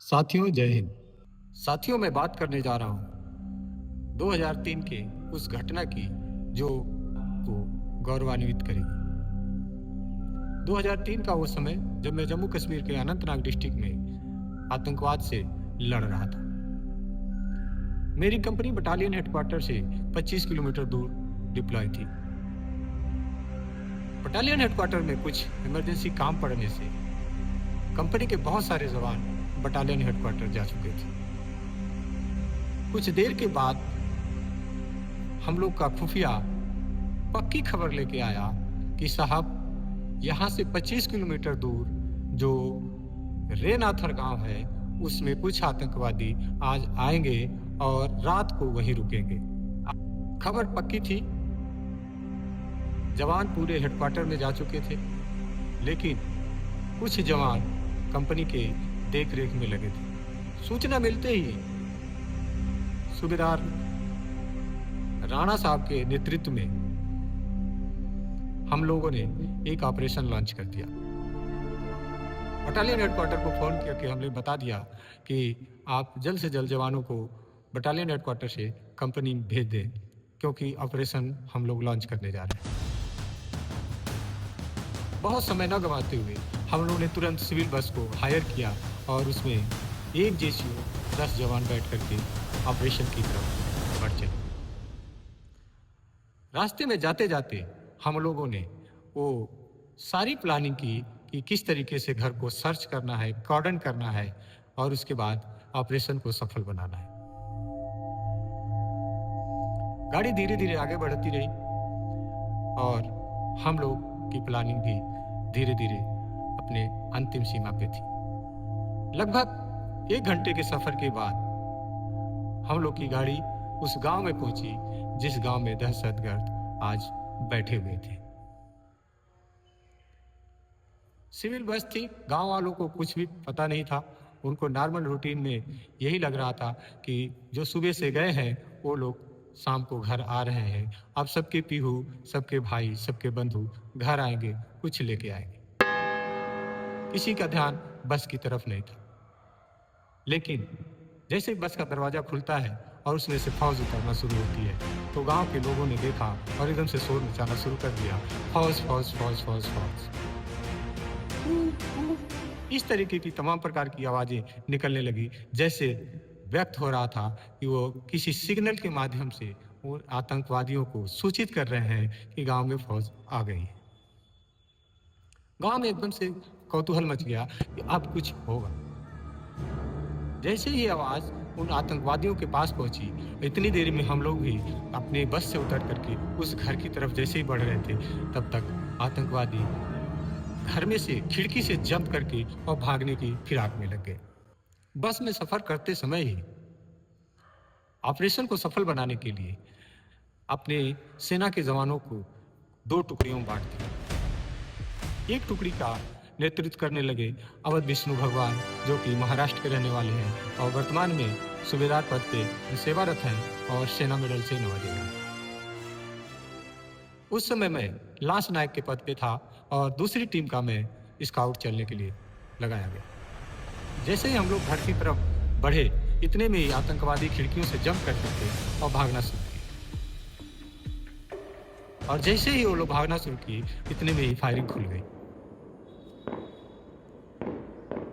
साथियों जय हिंद। साथियों मैं बात करने जा रहा हूँ 2003 के उस घटना की जो को गौरवान्वित करेगी। 2003 का वो समय जब मैं जम्मू कश्मीर के अनंतनाग डिस्ट्रिक्ट में आतंकवाद से लड़ रहा था। मेरी कंपनी बटालियन हेडक्वार्टर से 25 किलोमीटर दूर डिप्लॉय थी। बटालियन हेडक्वार्टर में कुछ इमरजेंसी काम पड़ने से कंपनी के बहुत सारे जवान बटालियन हेडक्वार्टर जा चुके थे। कुछ देर के बाद हम लोग का खुफिया पक्की खबर लेके आया कि साहब यहाँ से 25 किलोमीटर दूर जो रेनाथर गांव है उसमें कुछ आतंकवादी आज आएंगे और रात को वहीं रुकेंगे। खबर पक्की थी, जवान पूरे हेडक्वार्टर में जा चुके थे, लेकिन कुछ जवान कंपनी के देख रेख में लगे थे। सूचना मिलते ही सूबेदार राणा साहब के नेतृत्व में हम लोगों ने एक ऑपरेशन लॉन्च कर दिया। बटालियन हेडक्वार्टर को फोन करके हमने बता दिया कि आप जल्द से जल्द जवानों को बटालियन हेडक्वार्टर से कंपनी भेज दें, क्योंकि ऑपरेशन हम लोग लॉन्च करने जा रहे हैं। बहुत समय न गंवाते हुए हम लोगों ने तुरंत सिविल बस को हायर किया और उसमें एक जेसीओ 10 जवान बैठ करके ऑपरेशन की तरफ बढ़ चले। रास्ते में जाते जाते हम लोगों ने वो सारी प्लानिंग की कि किस तरीके से घर को सर्च करना है, कॉर्डन करना है और उसके बाद ऑपरेशन को सफल बनाना है। गाड़ी धीरे धीरे आगे बढ़ती रही और हम लोग की प्लानिंग भी धीरे धीरे अपने अंतिम सीमा पे थी। लगभग 1 घंटे के सफर के बाद हम लोग की गाड़ी उस गांव में पहुंची जिस गांव में दहशतगर्द आज बैठे हुए थे। सिविल बस थी, गांव वालों को कुछ भी पता नहीं था। उनको नॉर्मल रूटीन में यही लग रहा था कि जो सुबह से गए हैं वो लोग शाम को घर आ रहे हैं। अब सबके पीहू, सबके भाई, सबके बंधु घर आएंगे, कुछ लेके आएंगे। किसी का ध्यान बस की तरफ नहीं था। लेकिन जैसे बस का दरवाजा खुलता है और उसमें से फौज उतरना शुरू होती है तो गांव के लोगों ने देखा और एकदम से शोर मचाना शुरू कर दिया, फौज फौज फौज फौज फौज। इस तरीके की तमाम प्रकार की आवाजें निकलने लगी, जैसे व्यक्त हो रहा था कि वो किसी सिग्नल के माध्यम से वो आतंकवादियों को सूचित कर रहे हैं कि गांव में फौज आ गई है। गांव में एकदम से कौतूहल मच गया कि अब कुछ होगा। जैसे ही आवाज उन आतंकवादियों के पास पहुंची, इतनी देर में हम लोग भी अपने बस से उतर करके उस घर की तरफ जैसे ही बढ़ रहे थे, तब तक आतंकवादी घर में से खिड़की से जंप करके और भागने की फिराक में लग गए। बस में सफर करते समय ही ऑपरेशन को सफल बनाने के लिए अपने सेना के जवानों को 2 टुकड़ियों में बांट दिया। एक टुकड़ी का नेतृत्व करने लगे अवध विष्णु भगवान, जो कि महाराष्ट्र के रहने वाले हैं और वर्तमान में सूबेदार पद पे सेवारत हैं और सेना मेडल से नवाजे गए। उस समय मैं लांस नायक के पद पे था और दूसरी टीम का मैं स्काउट चलने के लिए लगाया गया। जैसे ही हम लोग घर की तरफ बढ़े, इतने में ही आतंकवादी खिड़कियों से जंप करते थे और भागना शुरू किए। और जैसे ही वो लोग भागना शुरू किए, इतने में ही फायरिंग खुल गई।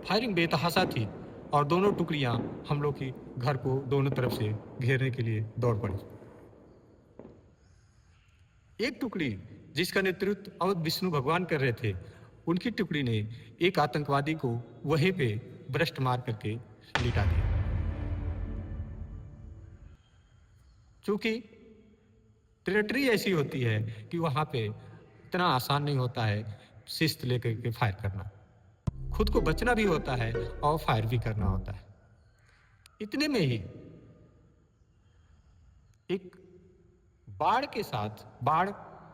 फायरिंग बेतहाशा थी और दोनों टुकड़ियां हम लोग की घर को दोनों तरफ से घेरने के लिए दौड़ पड़ी। एक टुकड़ी जिसका नेतृत्व अवध विष्णु भगवान कर रहे थे, उनकी टुकड़ी ने एक आतंकवादी को वहीं पे भ्रष्ट मार करके लिटा दिया। क्योंकि टेरिटरी ऐसी होती है कि वहां पे इतना आसान नहीं होता है शिस्त लेकर के फायर करना, खुद को बचना भी होता है और फायर भी करना होता है। इतने में ही एक बाड़ के साथ, बाड़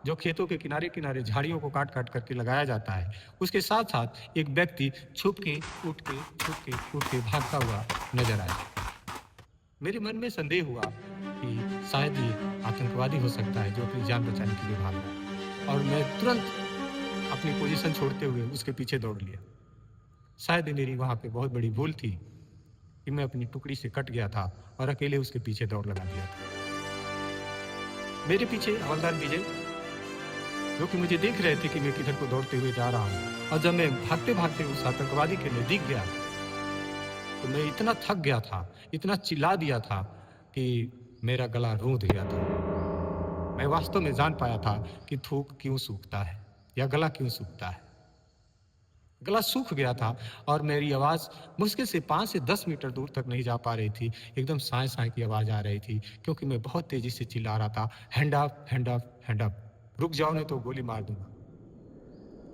जो खेतों के किनारे किनारे झाड़ियों को काट काट करके लगाया जाता है, उसके साथ साथ एक व्यक्ति छुप के उठ के भागता हुआ नजर आया। मेरे मन में संदेह हुआ कि शायद ये आतंकवादी हो सकता है जो अपनी जान बचाने के लिए भाग रहा है, और मैं तुरंत अपनी पोजीशन छोड़ते हुए उसके पीछे दौड़ लिया। शायद मेरी वहां पे बहुत बड़ी भूल थी कि मैं अपनी टुकड़ी से कट गया था और अकेले उसके पीछे दौड़ लगा दिया था। मेरे पीछे हवलदार विजय, जो कि मुझे देख रहे थे कि मैं किधर को दौड़ते हुए जा रहा हूँ, और जब मैं भागते भागते उस आतंकवादी के नजदीक गया तो मैं इतना थक गया था, इतना चिल्ला दिया था कि मेरा गला रूंध गया था। मैं वास्तव में जान पाया था कि थूक क्यों सूखता है या गला क्यों सूखता है। गला सूख गया था और मेरी आवाज़ मुश्किल से 5 से 10 मीटर दूर तक नहीं जा पा रही थी। एकदम साए साए की आवाज़ आ रही थी, क्योंकि मैं बहुत तेज़ी से चिल्ला रहा था, hand up, hand up, hand up. रुक जाओ नहीं तो गोली मार दूंगा।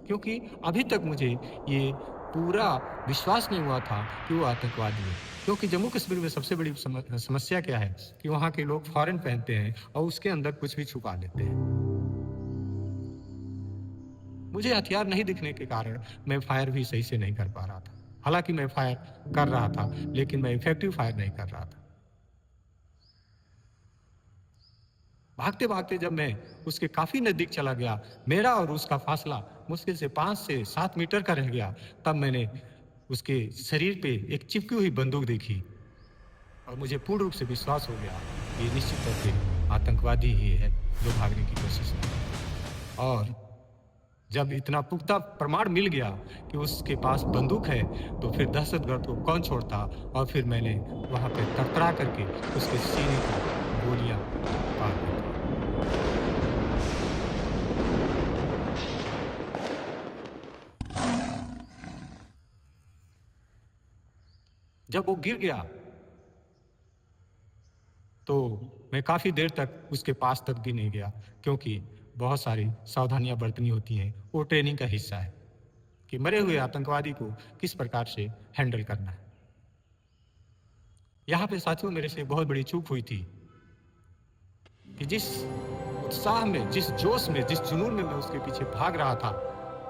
क्योंकि अभी तक मुझे ये पूरा विश्वास नहीं हुआ था कि वो आतंकवादी है। क्योंकि जम्मू कश्मीर में सबसे बड़ी समस्या क्या है कि वहाँ के लोग फॉरेन पहनते हैं और उसके अंदर कुछ भी छुपा लेते हैं। मुझे हथियार नहीं दिखने के कारण मैं फायर भी सही से नहीं कर पा रहा था। हालांकि मैं फायर कर रहा था, लेकिन मैं इफेक्टिव फायर नहीं कर रहा था। भागते भागते जब मैं उसके काफी नजदीक चला गया, मेरा और उसका फासला मुश्किल से 5 से 7 मीटर का रह गया, तब मैंने उसके शरीर पे एक चिपकी हुई बंदूक देखी और मुझे पूर्ण रूप से विश्वास हो गया कि ये निश्चित तौर पे आतंकवादी ही है जो भागने की कोशिश कर रहा है। और जब इतना पुख्ता प्रमाण मिल गया कि उसके पास बंदूक है, तो फिर दहशतगर्द को कौन छोड़ता। और फिर मैंने वहां पे तड़तड़ा करके उसके सीने को गोलियां पार कर दी। जब वो गिर गया तो मैं काफी देर तक उसके पास तक भी नहीं गया, क्योंकि बहुत सारी सावधानियां बरतनी होती हैं। वो ट्रेनिंग का हिस्सा है कि मरे हुए आतंकवादी को किस प्रकार से हैंडल करना है। यहाँ पे साथियों मेरे से बहुत बड़ी चूक हुई थी कि जिस उत्साह में, जिस जोश में, जिस जुनून में मैं उसके पीछे भाग रहा था,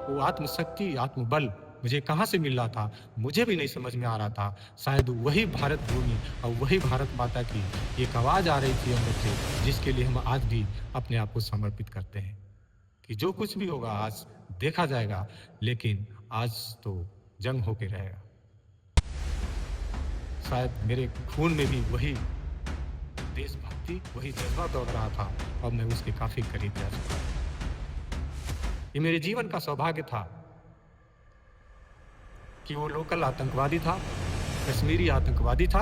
वो आत्मशक्ति, आत्मबल मुझे कहाँ से मिल रहा था, मुझे भी नहीं समझ में आ रहा था। शायद वही भारत भूमि और वही भारत माता की एक आवाज़ आ रही थी अंदर से, जिसके लिए हम आज भी अपने आप को समर्पित करते हैं कि जो कुछ भी होगा आज देखा जाएगा, लेकिन आज तो जंग होके रहेगा। शायद मेरे खून में भी वही देशभक्ति, वही जज्बा दौड़ रहा था और मैं उसके काफी करीब जा चुका था। ये मेरे जीवन का सौभाग्य था कि वो लोकल आतंकवादी था, कश्मीरी आतंकवादी था।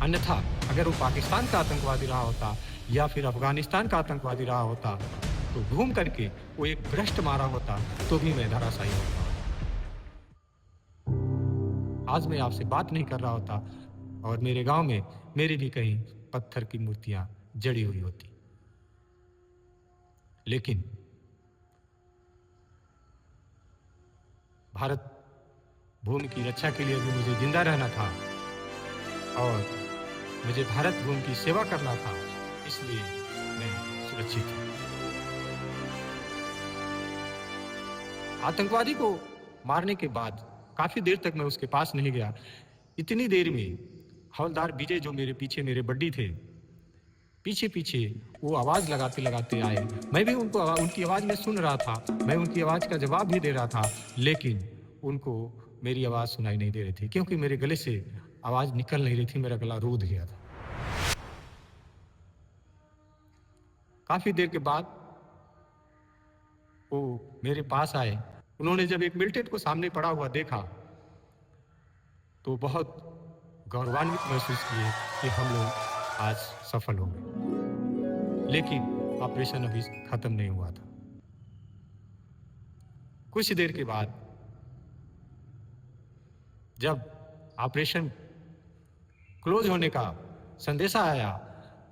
अन्यथा अगर वो पाकिस्तान का आतंकवादी रहा होता या फिर अफगानिस्तान का आतंकवादी रहा होता, तो घूम करके वो एक भ्रष्ट मारा होता तो भी मैं धराशायी होता। आज मैं आपसे बात नहीं कर रहा होता और मेरे गांव में मेरी भी कहीं पत्थर की मूर्तियां जड़ी हुई होती। लेकिन भारत भूमि की रक्षा के लिए भी मुझे जिंदा रहना था और मुझे भारत भूमि की सेवा करना था, इसलिए मैं सुरक्षित हूं। आतंकवादी को मारने के बाद काफी देर तक मैं उसके पास नहीं गया। इतनी देर में हवलदार विजय, जो मेरे पीछे मेरे बड्डी थे, पीछे पीछे वो आवाज लगाते लगाते आए। मैं भी उनकी आवाज में सुन रहा था, मैं उनकी आवाज का जवाब भी दे रहा था, लेकिन उनको मेरी आवाज सुनाई नहीं दे रही थी, क्योंकि मेरे गले से आवाज निकल नहीं रही थी, मेरा गला रूंध गया था। काफी देर के बाद वो मेरे पास आए। उन्होंने जब एक मिलिटेंट को सामने पड़ा हुआ देखा तो बहुत गौरवान्वित महसूस किए कि हम लोग आज सफल हो गए। लेकिन ऑपरेशन अभी खत्म नहीं हुआ था। कुछ देर के बाद जब ऑपरेशन क्लोज होने का संदेशा आया,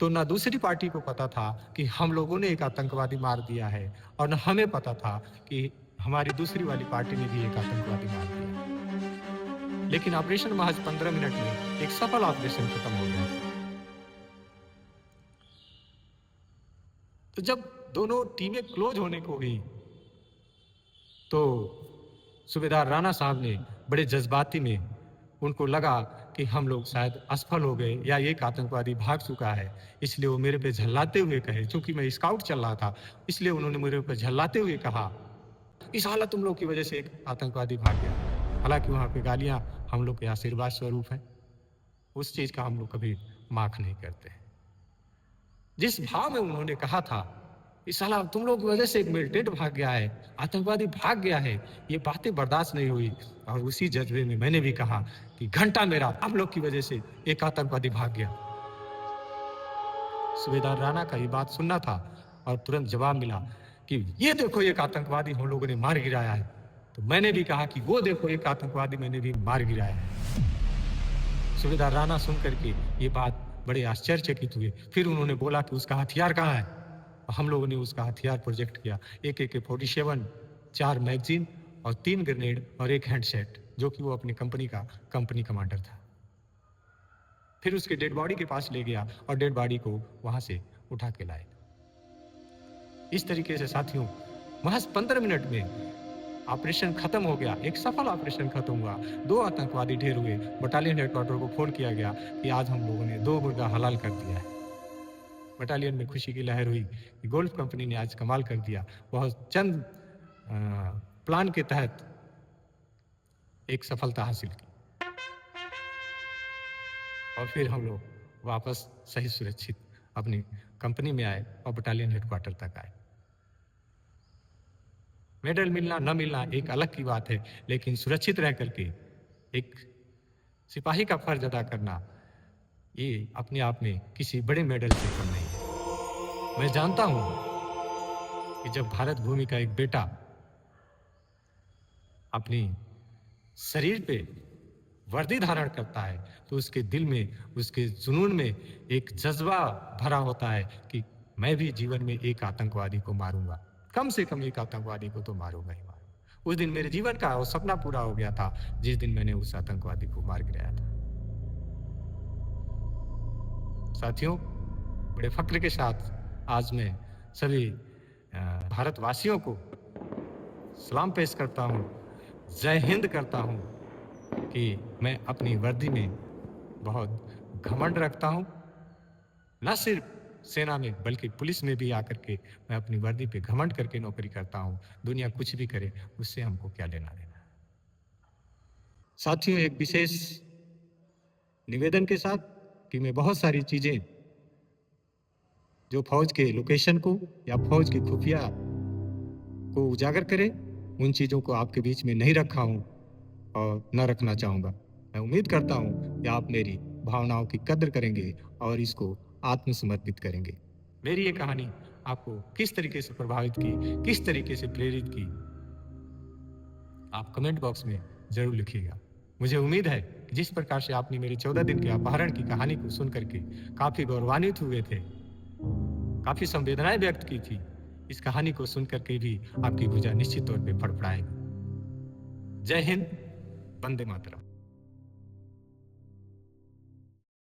तो ना दूसरी पार्टी को पता था कि हम लोगों ने एक आतंकवादी मार दिया है, और न हमें पता था कि हमारी दूसरी वाली पार्टी ने भी एक आतंकवादी मार दिया। लेकिन ऑपरेशन महज 15 मिनट में एक सफल ऑपरेशन खत्म हो गया। तो जब दोनों टीमें क्लोज होने को हुई, तो सूबेदार राणा साहब ने बड़े जज्बाती में, उनको लगा कि हम लोग शायद असफल हो गए या एक आतंकवादी भाग चुका है, इसलिए वो मेरे पे झल्लाते हुए कहे, क्योंकि मैं स्काउट चल रहा था, इसलिए उन्होंने मेरे पे झल्लाते हुए कहा, इस हालत तुम लोग की वजह से एक आतंकवादी भाग गया। हालांकि वहां पे गालियां हम लोग के आशीर्वाद स्वरूप है। उस चीज का हम लोग कभी माफ नहीं करते हैं। जिस भाव में उन्होंने कहा था कि साला तुम लोग की वजह से एक मिलिटेंट भाग गया है, आतंकवादी भाग गया है, ये बातें बर्दाश्त नहीं हुई। और उसी जज्बे में मैंने भी कहा कि घंटा मेरा आप लोग की वजह से एक आतंकवादी भाग गया। सूबेदार राणा का ये बात सुनना था और तुरंत जवाब मिला कि ये देखो एक आतंकवादी हम लोगों ने मार गिराया है। तो मैंने भी कहा कि वो देखो एक आतंकवादी मैंने भी मार गिराया है। सूबेदार राणा सुन करके ये बात बड़े आश्चर्यचकित हुए। फिर उन्होंने बोला कि उसका हथियार कहाँ है। हम लोगों ने उसका हथियार प्रोजेक्ट किया, एक AK-47, 4 मैगजीन और 3 ग्रेनेड और एक हैंडसेट, जो कि वो अपनी कंपनी कमांडर था। फिर उसके डेड बॉडी के पास ले गया और डेड बॉडी को वहां से उठा के लाए। इस तरीके से साथियों महज 15 मिनट में ऑपरेशन खत्म हो गया, एक सफल ऑपरेशन खत्म हुआ। 2 आतंकवादी ढेर हुए। बटालियन हेडक्वार्टर को फोन किया गया कि आज हम लोगों ने 2 मुर्गा हलाल कर दिया है। बटालियन में खुशी की लहर हुई कि गोल्फ कंपनी ने आज कमाल कर दिया। बहुत चंद प्लान के तहत एक सफलता हासिल की और फिर हम लोग वापस सही सुरक्षित अपनी कंपनी में आए और बटालियन हेडक्वार्टर तक आए। मेडल मिलना न मिलना एक अलग की बात है, लेकिन सुरक्षित रह करके एक सिपाही का फर्ज अदा करना ये अपने आप में किसी बड़े मेडल से कम नहीं है। मैं जानता हूं कि जब भारत भूमि का एक बेटा अपनी शरीर पे वर्दी धारण करता है तो उसके दिल में, उसके जुनून में एक जज्बा भरा होता है कि मैं भी जीवन में एक आतंकवादी को मारूंगा, कम से कम एक आतंकवादी को तो मारूंगा ही मारूंगा। उस दिन मेरे जीवन का वो सपना पूरा हो गया था जिस दिन मैंने उस आतंकवादी को मार गिराया था। साथियों, बड़े फक्र के साथ आज मैं सभी भारतवासियों को सलाम पेश करता हूं, जय हिंद करता हूं कि मैं अपनी वर्दी में बहुत घमंड रखता हूं। न सिर्फ सेना में बल्कि पुलिस में भी आकर के मैं अपनी वर्दी पे घमंड करके नौकरी करता हूं। दुनिया कुछ भी करे उससे हमको क्या लेना देना। साथियों, एक विशेष निवेदन के साथ कि मैं बहुत सारी चीजें जो फौज के लोकेशन को या फौज की खुफिया को उजागर करे, उन चीजों को आपके बीच में नहीं रखा हूं और न रखना चाहूंगा। मैं उम्मीद करता हूं कि आप मेरी भावनाओं की कद्र करेंगे और इसको आत्मसमर्पित करेंगे। मेरी ये कहानी आपको किस तरीके से प्रभावित की, किस तरीके से प्रेरित की, आप कमेंट बॉक्स में जरूर लिखिएगा। मुझे उम्मीद है कि जिस प्रकार से आपने मेरे 14 दिन के अपहरण की कहानी को सुन करके काफी गौरवान्वित हुए थे, काफी संवेदनाएं व्यक्त की थी, इस कहानी को सुन करके भी आपकी भुजा निश्चित तौर पे फड़फड़ाएगी। जय हिंद, वंदे मातरम।